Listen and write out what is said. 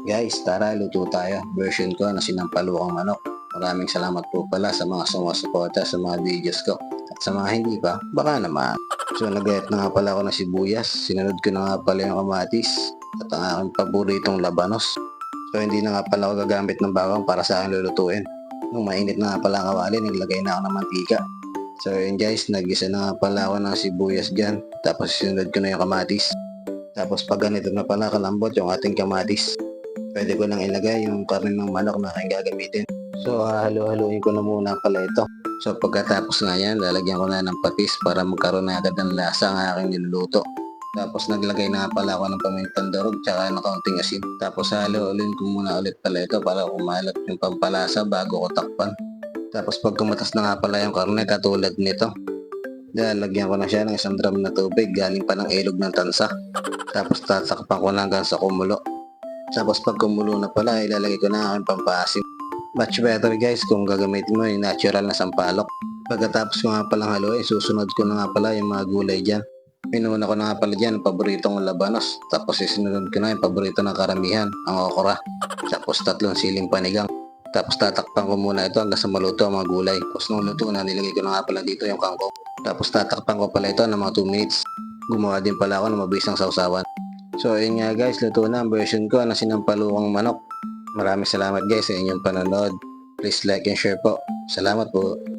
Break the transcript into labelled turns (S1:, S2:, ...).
S1: Guys, tara luto tayo. Version ko na sinampalukang manok. Maraming salamat po pala sa mga sumusuporta sa mga videos ko. At sa mga hindi pa, baka naman. So nagayat na nga pala ako ng sibuyas. Sinunod ko na nga pala yung kamatis. At ang aking paboritong labanos. So hindi na nga pala ako gagamit ng bawang para sa akin lulutuin. Nung mainit na nga pala ang kawali, naglagay na ako ng mantika. So yun guys, nagisa na nga pala ako ng sibuyas dyan. Tapos sinunod ko na yung kamatis. Tapos pag ganito na pala kalambot yung ating kamatis, pwede ko nang ilagay yung karne ng manok na aking gagamitin. So halo-haluin ko na muna pala ito. So pagkatapos nga yan, lalagyan ko na ng patis para magkaroon na agad ng lasa ang aking niluluto. Tapos naglagay na nga pala ako ng pamintang durog tsaka ng kaunting asin. Tapos halo-haluin ko muna ulit pala ito para kumalat yung pampalasa bago ko takpan. Tapos pag kumatas na nga pala yung karne katulad nito, lalagyan ko na siya ng isang drum na tubig galing pa ng ilog ng tansa. Tapos tatakpan ko na hanggang sa kumulo. Tapos pag kumulo na pala, ilalagay ko na aking pampasim. Much better guys kung gagamitin mo yung natural na sampalok. Pagkatapos ko nga palang haluin, susunod ko na nga pala yung mga gulay dyan. Pinuna ko na nga pala dyan ang paboritong labanos. Tapos isinunod ko na yung paborito ng karamihan, ang okra. Tapos 3 siling panigang. Tapos tatakpan ko muna ito hanggang sa maluto ang mga gulay. Tapos nung luto na, nilagay ko na nga pala dito yung kangkong. Tapos tatakpan ko pala ito ng mga 2 minutes. Gumawa din pala ako ng mabisang sausawan. So ayun nga guys, luto na ang version ko na sinampalukang manok. Maraming salamat guys sa inyong panonood. Please like and share po. Salamat po.